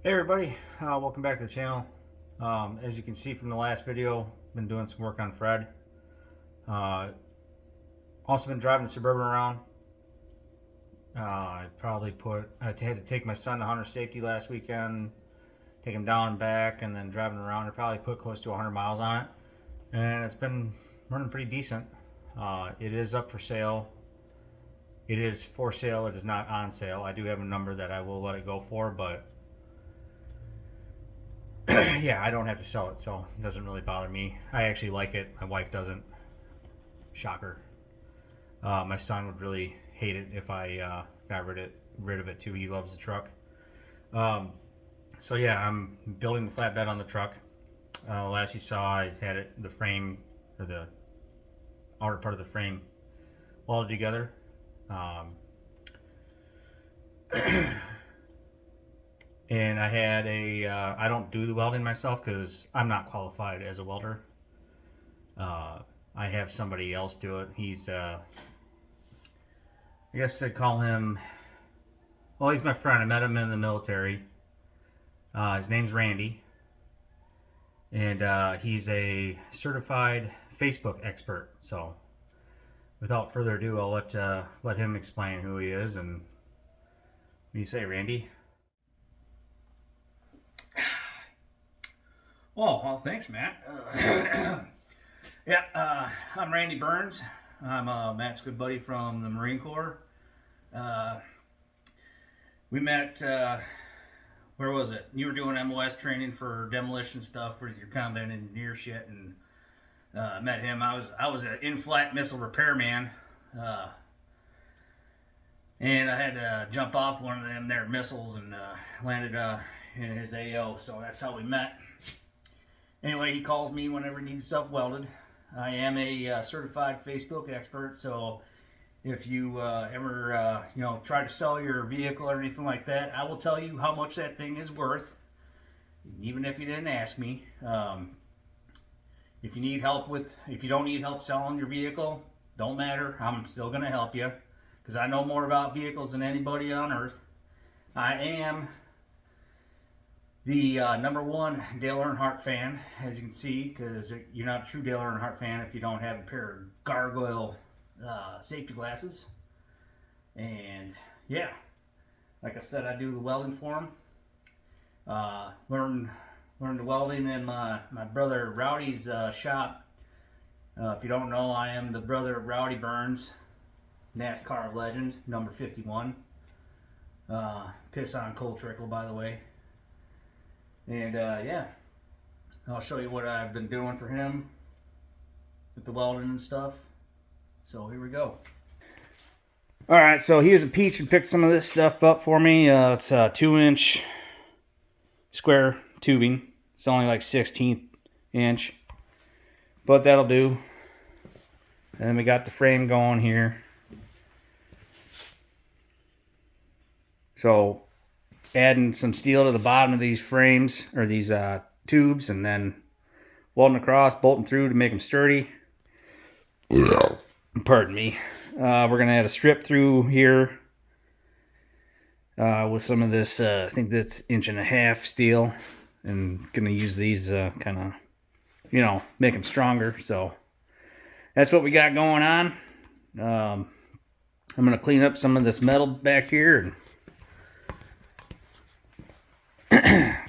Hey everybody, welcome back to the channel. As you can see from the last video, been doing some work on Fred. Also been driving the Suburban around. I had to take my son to hunter safety last weekend, take him down and back, and then driving around. I probably put close to 100 miles on it, and it's been running pretty decent. It is up for sale. It is for sale. It is not on sale. I do have a number that I will let it go for, but yeah, I don't have to sell it, so it doesn't really bother me. I actually like it. My wife doesn't. Shocker. My son would really hate it if I got rid of it too. He loves the truck. So yeah, I'm building the flatbed on the truck. Last you saw, I had the frame, or the outer part of the frame, welded together. And I had I don't do the welding myself because I'm not qualified as a welder. I have somebody else do it. He's, I guess I'd call him, well, he's my friend. I met him in the military. His name's Randy. And he's a certified Facebook expert. So without further ado, I'll let him explain who he is. And what do you say, Randy? Well, thanks, Matt. I'm Rowdy Burns. I'm Matt's good buddy from the Marine Corps. We met, where was it? You were doing MOS training for demolition stuff with your combat engineer shit, and met him. I was an in-flight missile repairman, and I had to jump off one of them there missiles and landed in his AO, so that's how we met. Anyway, he calls me whenever he needs stuff welded. I am a certified Facebook expert, so if you ever try to sell your vehicle or anything like that, I will tell you how much that thing is worth, even if you didn't ask me. If you don't need help selling your vehicle, don't matter. I'm still going to help you because I know more about vehicles than anybody on earth. I am the number one Dale Earnhardt fan, as you can see, because you're not a true Dale Earnhardt fan if you don't have a pair of gargoyle safety glasses. And yeah, like I said, I do the welding for him. Learned the welding in my brother Rowdy's shop. If you don't know, I am the brother of Rowdy Burns, NASCAR legend, number 51. Piss on cold trickle, by the way. And yeah, I'll show you what I've been doing for him with the welding and stuff. So here we go. All right, so here's a peach and picked some of this stuff up for me. It's a 2-inch square tubing. It's only like 1/16 inch, but that'll do. And then we got the frame going here. So adding some steel to the bottom of these frames, or these tubes, and then welding across, bolting through to make them sturdy. Pardon me. We're going to add a strip through here with some of this, I think that's 1.5 inch steel, and going to use these kind of, make them stronger. So that's what we got going on. I'm going to clean up some of this metal back here and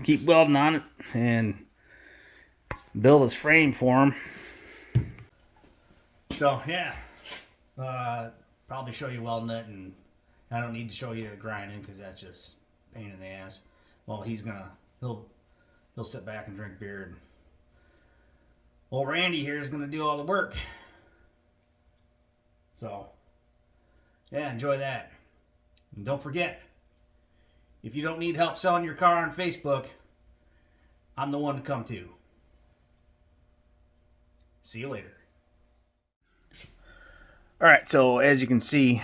keep welding on it and build his frame for him. So yeah, probably show you welding it, and I don't need to show you grinding because that's just pain in the ass. Well, he'll sit back and drink beer, and well, Randy here is gonna do all the work. So yeah, enjoy that, and don't forget, if you don't need help selling your car on Facebook, I'm the one to come to. See you later. Alright, so as you can see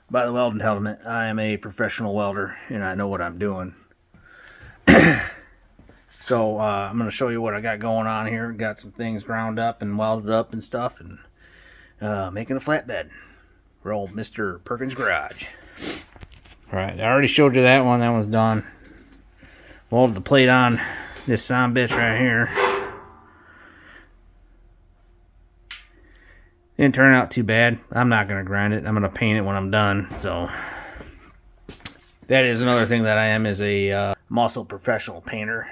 by the welding helmet, I am a professional welder and I know what I'm doing. So I'm going to show you what I got going on here. Got some things ground up and welded up and stuff, and making a flatbed for old Mr. Perkins' garage. Alright, I already showed you that one. That one's done. Welded the plate on this son bitch right here. Didn't turn out too bad. I'm not going to grind it. I'm going to paint it when I'm done. So that is another thing that I am, is a muscle professional painter.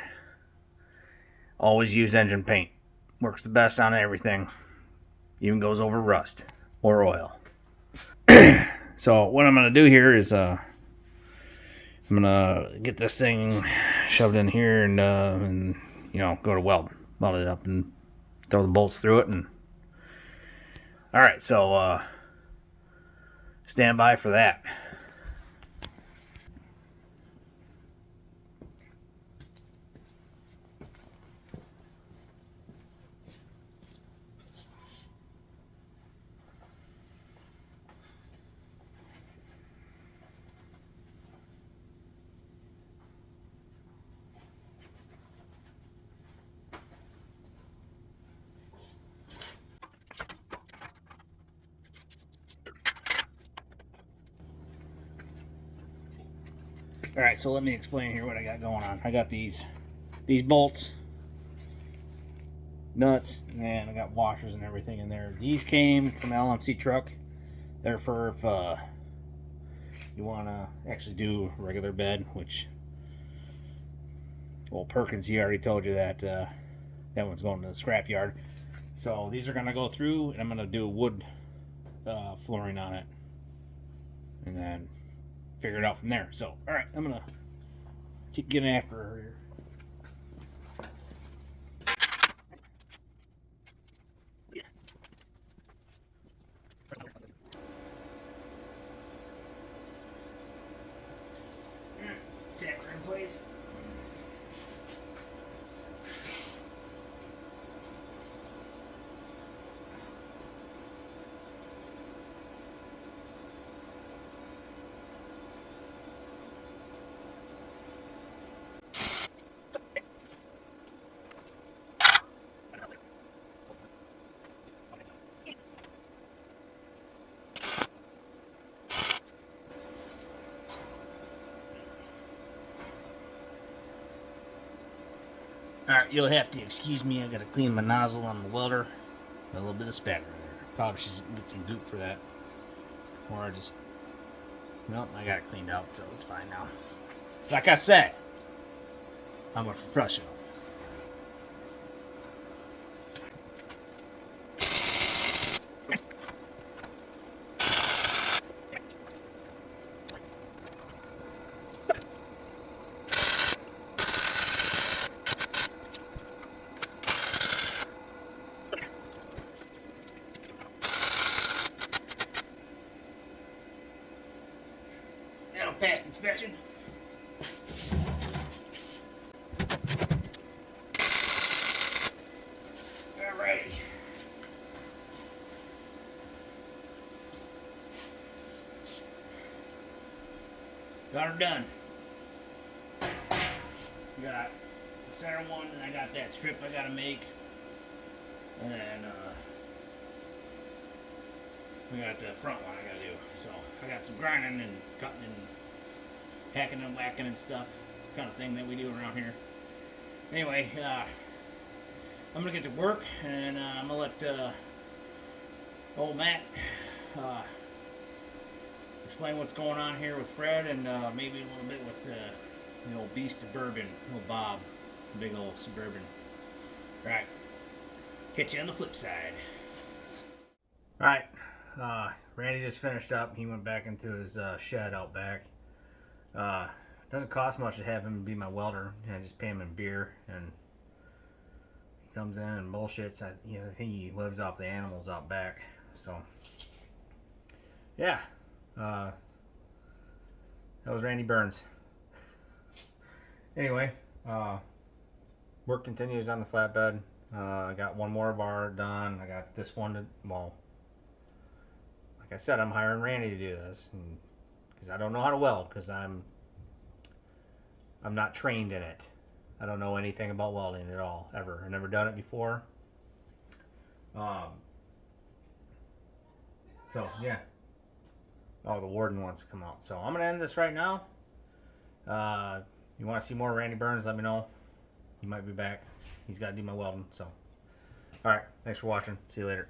Always use engine paint. Works the best on everything. Even goes over rust or oil. So what I'm going to do here is I'm going to get this thing shoved in here and you know, go to weld it up and throw the bolts through it. And all right, so stand by for that. All right, so let me explain here what I got going on. I got these bolts, nuts, and I got washers and everything in there. These came from an LMC truck. They're for if you want to actually do a regular bed, which, well, Perkins, he already told you that that one's going to the scrap yard. So these are going to go through, and I'm going to do wood flooring on it, and then figure it out from there. So, all right, I'm going to keep getting after her here. Jack her in place. Alright, you'll have to excuse me. I gotta clean my nozzle on the welder. A little bit of spatter there. Probably should get some goop for that. Or I just... Nope, I got it cleaned out, so it's fine now. Like I said, I'm a professional. That'll pass inspection. Alrighty. Got her done. Got the center one, and I got that strip I gotta make. And then we got the front one I gotta do. So I got some grinding and cutting and hacking and whacking and stuff, kind of thing that we do around here. Anyway, I'm gonna get to work, and I'm gonna let old Matt explain what's going on here with Fred, and maybe a little bit with the old beast of bourbon, old Bob, big old Suburban. Right. Catch you on the flip side. Alright, Randy just finished up. He went back into his shed out back. Doesn't cost much to have him be my welder. I just pay him in beer, and he comes in and bullshits. I think he lives off the animals out back. So, yeah. That was Rowdy Burns. Anyway, work continues on the flatbed. I got one more bar done. I got this one to, well, like I said, I'm hiring Randy to do this because I don't know how to weld, because I'm not trained in it. I don't know anything about welding at all, ever. I've never done it before. So yeah. Oh, the warden wants to come out. So I'm gonna end this right now. You want to see more Randy Burns, let me know. He might be back. He's got to do my welding, so. Alright, thanks for watching. See you later.